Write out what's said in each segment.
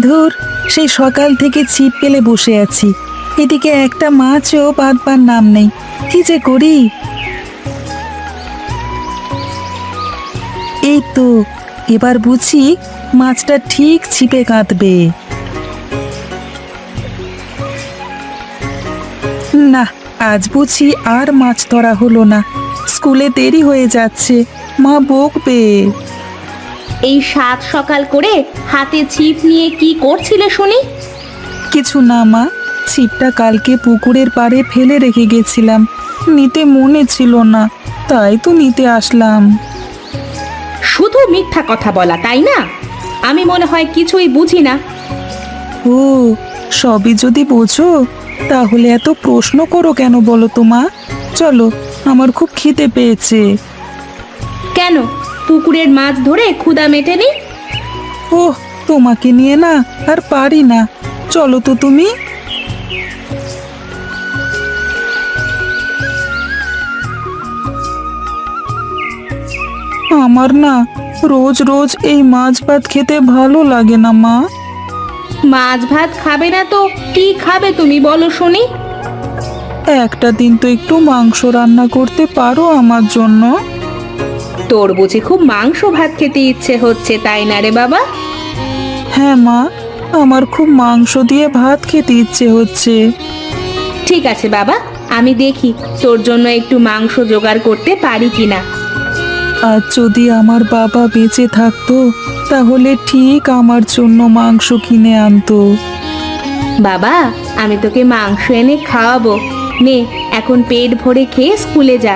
ধুর, সেই সকাল থেকে ছিপ পেলে বসে আছি, এদিকে একটা মাছও বাঁধবার নাম নেই। কি যে করি। এই তো, এবার বুঝি মাছটা ঠিক ছিপে কাঁদবে। না, আজ বুঝি আর মাছ ধরা হলো না। স্কুলে দেরি হয়ে যাচ্ছে, মা বকবে। এই সাত সকাল করে হাতে ছিপ নিয়ে কি করছিলে শুনি? কিছু না মা, ছিপটা কালকে পুকুরের পাড়ে ফেলে রেখে গেছিলাম, নিতে মনে ছিল না, তাই তো নিতে আসলাম। শুধু মিথ্যা কথা বলা, তাই না? আমি মনে হয় কিছুই বুঝি না। ও, সবই যদি বোঝো তাহলে এত প্রশ্ন করো কেন বলো তো মা? চলো, আমার খুব খিদে পেয়েছে। কেন, পুকুরের মাছ ধরে ক্ষুধা মেটেনি? ওহ, তোমাকে নিয়ে না আর পারি না, চলো তো তুমি। আমার না রোজ রোজ এই মাছ ভাত খেতে ভালো লাগে না মা। মাছ ভাত খাবে না তো কি খাবে তুমি বলো শুনি? একটা দিন তো একটু মাংস রান্না করতে পারো আমার জন্য? তোর বুঝি খুব মাংস ভাত খেতে ইচ্ছে হচ্ছে, তাই না রে বাবা? হ্যাঁ মা, আমার খুব মাংস দিয়ে ভাত খেতে ইচ্ছে হচ্ছে। ঠিক আছে বাবা, আমি দেখি তোর জন্য একটু মাংস জোগাড় করতে পারি কিনা। আর যদি আমার বাবা বেঁচে থাকতো তাহলে ঠিক আমার জন্য মাংস কিনে আনতো। বাবা, আমি তোকে মাংস এনে খাওয়াবো। নে, এখন পেট ভরে খেয়ে স্কুলে যা।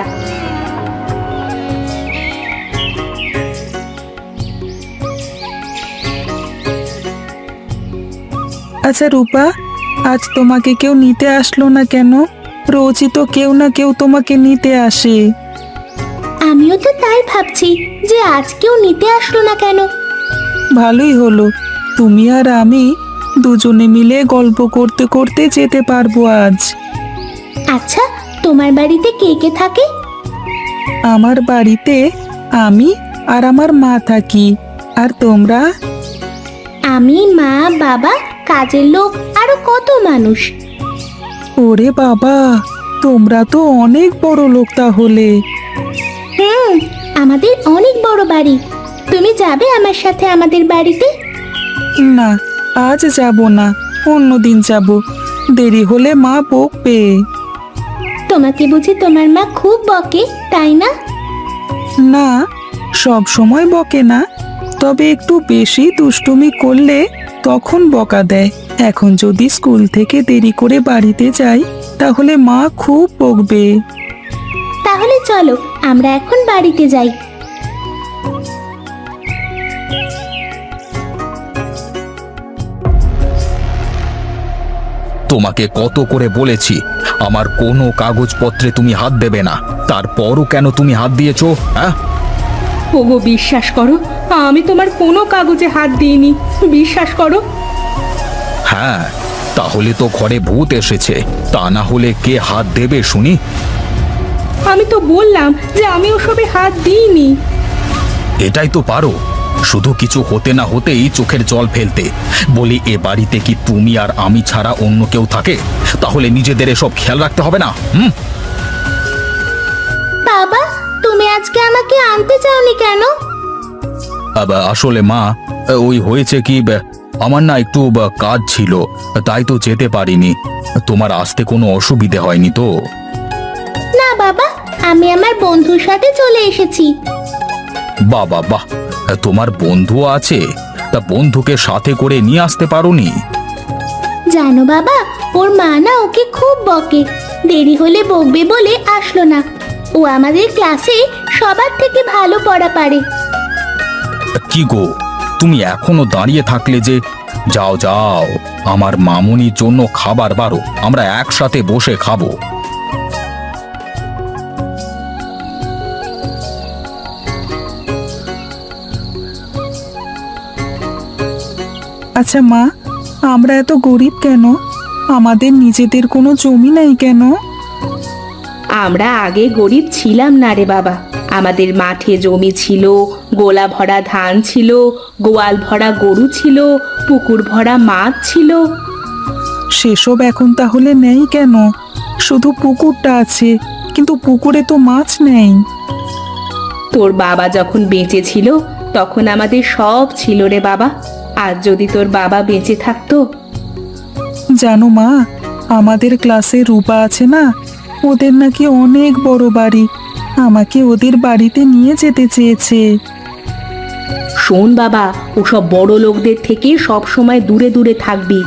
আচ্ছা রূপা, আজ তোমাকে কেউ নিতে আসলো না কেন? রোজই তো কেউ না কেউ তোমাকে নিতে আসে। আমিও তো তাই ভাবছি যে আজ কেউ নিতে আসলো না কেন। ভালোই হলো, তুমি আর আমি দুজনে মিলে গল্প করতে করতে যেতে পারবো আজ। আচ্ছা, তোমার বাড়িতে কে কে থাকে? আমার বাড়িতে আমি আর আমার মা থাকি। আর তোমরা? আমি, মা, বাবা, কাজের লোক, আরো কত মানুষ। ওরে বাবা, তোমরা তো অনেক বড় লোক তাহলে। আমাদের অনেক বড় বাড়ি। তুমি যাবে আমার সাথে আমাদের বাড়িতে? না, আজ যাব না, অন্যদিন যাব। দেরি হলে মা বকবে। তোমাকে বুঝি তোমার মা খুব বকে, তাই না? না, সব সময় বকে না, তবে একটু বেশি দুষ্টুমি করলে তখন বকা দেয়। এখন যদি স্কুল থেকে দেরি করে বাড়িতে যাই তাহলে মা খুব বকবে। তাহলে চলো আমরা এখন বাড়িতে যাই। তোমাকে কত করে বলেছি আমার কোনো কাগজপত্রে তুমি হাত দেবে না, তারপরও কেন তুমি হাত দিয়েছো? হ্যাঁ, ওগো বিশ্বাস করো, আমি তোমার কোনো কাগজে হাত দিইনি, বিশ্বাস করো। হ্যাঁ, তাহলে তো ঘরে ভূত এসেছে, তা না হলে কে হাত দেবে শুনি? আমি তো বললাম যে আমি ওসবে হাত দিইনি। এটাই তো পারো, শুধু কিছু হতে না হতেই চোখের জল ফেলতে। বলি, এ বাড়িতে কি তুমি আর আমি ছাড়া অন্য কেউ থাকে? তাহলে নিজেদের এসব খেয়াল রাখতে হবে না? বাবা, তুমি আজকে আমাকে আনতে চাওনি কেন? আসলে মা, ওই হয়েছে কি, আমার না একটু কাজ ছিল, তাই তো যেতে পারিনি। তোমার আসতে কোনো অসুবিধে হয়নি তো? না বাবা, আমি আমার বন্ধুর সাথে চলে এসেছি। বাহ বাহ বাহ, তোমার বন্ধু আছে? তা বন্ধুকে সাথে করে নিয়ে আসতে পারোনি? জানো বাবা, ওর মা না ওকে খুব বকে, দেরি হলে বকবে বলে আসলো না। ও আমাদের ক্লাসে সবার থেকে ভালো পড়া পারে। কি গো, তুমি এখনো দাঁড়িয়ে থাকলে যে? যাও যাও, আমার মামুনির জন্য খাবার বারো, আমরা একসাথে বসে খাবো। আচ্ছা মা, আমরা এত গরিব কেন? আমাদের নিজেদের কোনো জমি নাই কেন? আমরা আগে গরিব ছিলাম না রে বাবা, আমাদের মাঠে জমি ছিল, গোলা ভরা ধান ছিল, গোয়াল ভরা গরু ছিল, পুকুর ভরা মাছ ছিল। সেসব এখন তাহলে নেই কেন? শুধু পুকুরটা আছে, কিন্তু পুকুরে তো মাছ নেই। তোর বাবা যখন বেঁচে ছিল তখন আমাদের সব ছিল রে বাবা। আর যদি তোর বাবা বেঁচে থাকতো। জানো মা, আমাদের ক্লাসে রূপা আছে না, ওদের নাকি অনেক বড় বাড়ি। আমাকে ওদের বাড়িতে নিয়ে যেতে চেয়েছে। শোন বাবা, ওসব বড় লোকদের থেকে সব সময় দূরে দূরে থাকবি,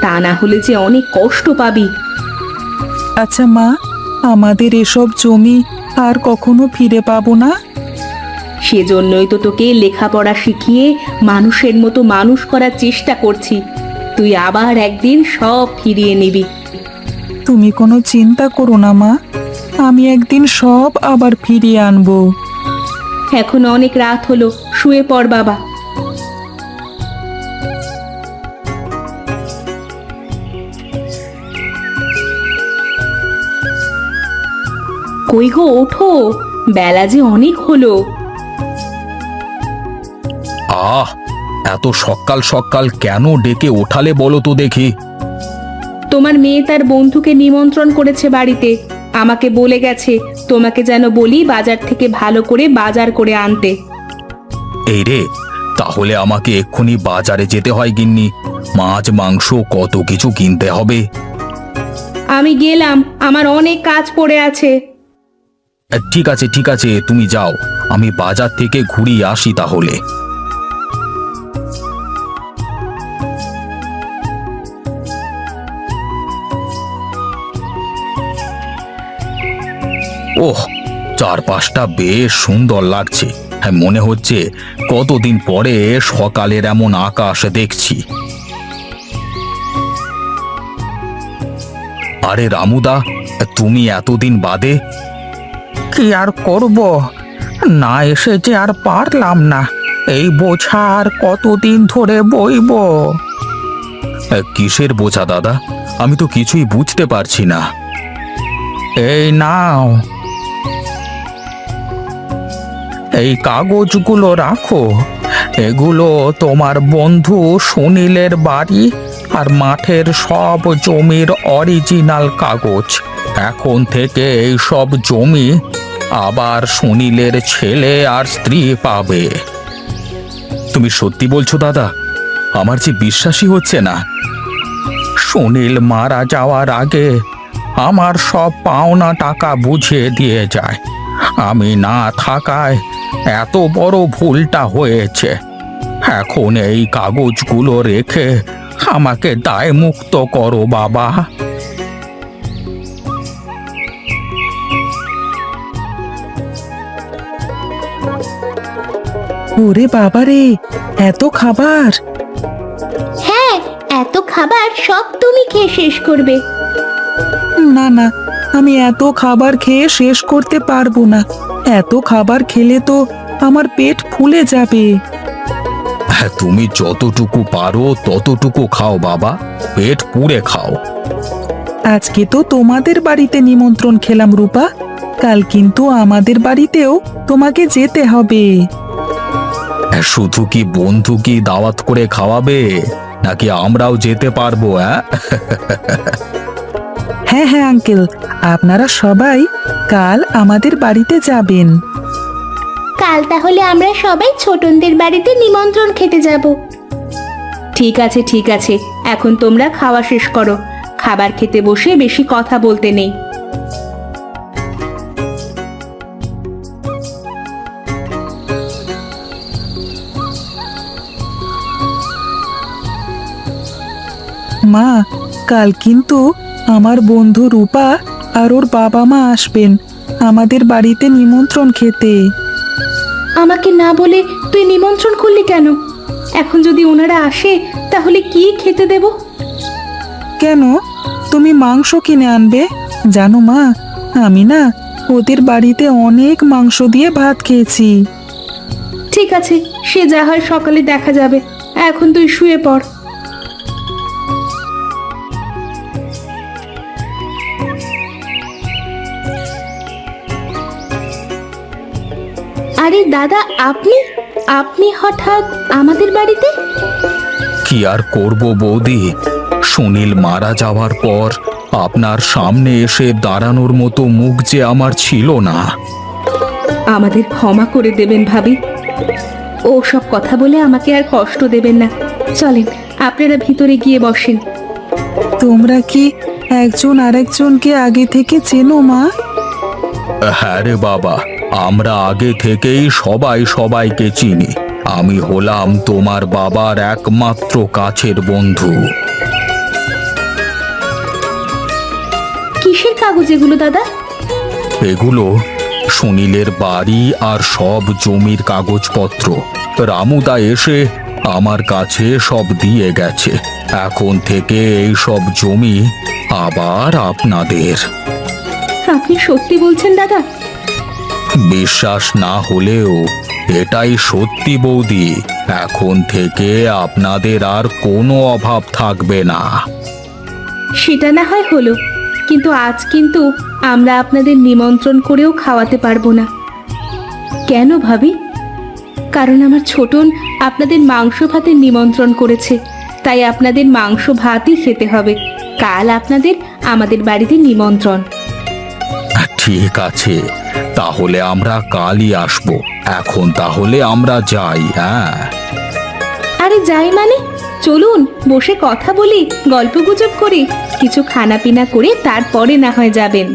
তা না হলে যে অনেক কষ্ট পাবি। আচ্ছা মা, আমাদের এসব জমি আর কখনো ফিরে পাবো না? সেজন্যই তো তোকে লেখাপড়া শিখিয়ে মানুষের মতো মানুষ করার চেষ্টা করছি। তুই আবার একদিন সব ফিরিয়ে নিবি। তুমি কোনো চিন্তা করো না মা, আমি একদিন সব আবার ফিরিয়ে আনবো। এখন অনেক রাত হলো, শুয়ে পড় বাবা। কই গো, ওঠো, বেলা যে অনেক হলো। আহ, এত সকাল সকাল কেন ডেকে ওঠালে বলো তো দেখি? তোমার মেয়ে তার বন্ধুকে নিমন্ত্রণ করেছে বাড়িতে। আমাকে বলে গেছে তোমাকে যেন বলি বাজার থেকে ভালো করে বাজার করে আনতে। এই রে, তাহলে আমাকে এক্ষুনি বাজারে যেতে হয় গিন্নি। মাছ মাংস কত কিছু কিনতে হবে। আমি গেলাম, আমার অনেক কাজ পড়ে আছে। ঠিক আছে ঠিক আছে, তুমি যাও, আমি বাজার থেকে ঘুরিয়ে আসি তাহলে। ওহ, চারপাশটা বেশ সুন্দর লাগছে। হ্যাঁ, মনে হচ্ছে কতদিন পরে সকালের এমন আকাশ দেখছি। আরে রামুদা, তুমি এতদিন বাদে? কি আর করব, না এসে যে আর পারলাম না। এই বোঝা আর কতদিন ধরে বইবো? কিসের বোঝা দাদা? আমি তো কিছুই বুঝতে পারছি না। এই নাও, এই কাগজগুলো রাখো। এগুলো তোমার বন্ধু সুনীলের বাড়ি আর মাঠের সব জমির অরিজিনাল কাগজ। এখন থেকে এই সব জমি আবার সুনীলের ছেলে আর স্ত্রী পাবে। তুমি সত্যি বলছো দাদা? আমার যে বিশ্বাসই হচ্ছে না। সুনীল মারা যাওয়ার আগে আমার সব পাওনা টাকা বুঝিয়ে দিয়ে যায়। আমি না থাকায় এত বড় ভুলটা হয়েছে। এখন এই কাগজগুলো রেখে আমাকে দায়মুক্ত করো বাবা। ওরে বাবা রে, এত খাবার! হ্যাঁ, এত খাবার সব তুমি খেয়ে শেষ করবে। না না, আমি এত খাবার খেয়ে শেষ করতে পারবো না। এত খাবার খেলে তো আমার পেট ফুলে যাবে। হ্যাঁ, তুমি যতটুকু পারো ততটুকু খাও বাবা, পেট পুড়ে খাও। আজকে তো তোমাদের বাড়িতে নিমন্ত্রণ খেলাম রূপা, কাল কিন্তু আমাদের বাড়িতেও তোমাকে যেতে হবে। শুধু কি বন্ধু কি দাওয়াত করে খাওয়াবে, নাকি আমরাও যেতে পারবো? হ্যাঁ হ্যাঁ আঙ্কেল, আপনারা সবাই কাল আমাদের বাড়িতে যাবেন। কাল তাহলে আমরা সবাই ছোটনদের বাড়িতে নিমন্ত্রণ খেতে যাব। ঠিক আছে ঠিক আছে, এখন তোমরা খাওয়া শেষ করো। খাবার খেতে বসে বেশি কথা বলতে নেই। মা, কাল কিন্তু আমার বন্ধু রূপা আর ওর বাবা মা আসবেন আমাদের বাড়িতে নিমন্ত্রণ খেতে। আমাকে না বলে তুই নিমন্ত্রণ করলি কেন? এখন যদি ওনারা আসে তাহলে কি খেতে দেব? কেন, তুমি মাংস কিনে আনবে? জানো মা, আমি না ওদের বাড়িতে অনেক মাংস দিয়ে ভাত খেয়েছি। ঠিক আছে, সে যা হয় সকালে দেখা যাবে। এখন তুই শুয়ে পড়। আরে দাদা, আপনি আপনি হঠাৎ আমাদের বাড়িতে? কি আর করব বৌদি, সুনীল মারা যাওয়ার পর আপনার সামনে এসে দাঁড়ানোর মতো মুখ যে আমার ছিল না। আমাদের ক্ষমা করে দেবেন ভাবি। ও সব কথা বলে আমাকে আর কষ্ট দেবেন না। চলেন, আপনারা ভিতরে গিয়ে বসেন। তোমরা কি একজন আরেকজনকে আগে থেকে চেনো মা? হ্যাঁ রে বাবা, আমরা আগে থেকেই সবাই সবাইকে চিনি। আমি হলাম তোমার বাবার একমাত্র কাছের বন্ধু। কিসের কাগজ এগুলো দাদা? এগুলো সুনীলের বাড়ি আর সব জমির কাগজপত্র। রামুদা এসে আমার কাছে সব দিয়ে গেছে। এখন থেকে এই সব জমি আবার আপনাদের। আপনি সত্যি বলছেন দাদা? বিশ্বাস না হলেও এটাই সত্যি বৌদি। এখন থেকে আপনাদের আর কোনো অভাব থাকবে না। সেটা না হয় হলো, কিন্তু আজ কিন্তু আমরা আপনাদের নিমন্ত্রণ করেও খাওয়াতে পারবো না। কেন ভাবি? কারণ আমার ছোটন আপনাদের মাংস ভাতের নিমন্ত্রণ করেছে, তাই আপনাদের মাংস ভাতই খেতে হবে। কাল আপনাদের আমাদের বাড়িতে নিমন্ত্রণ। ঠিক আছে, তাহলে আমরা কালই আসবো। এখন তাহলে আমরা যাই। হ্যাঁ, আরে যাই মানে? চলুন বসে কথা বলি, গল্পগুজব করি, কিছু খানা পিনা করে তারপরে না হয় যাবেন।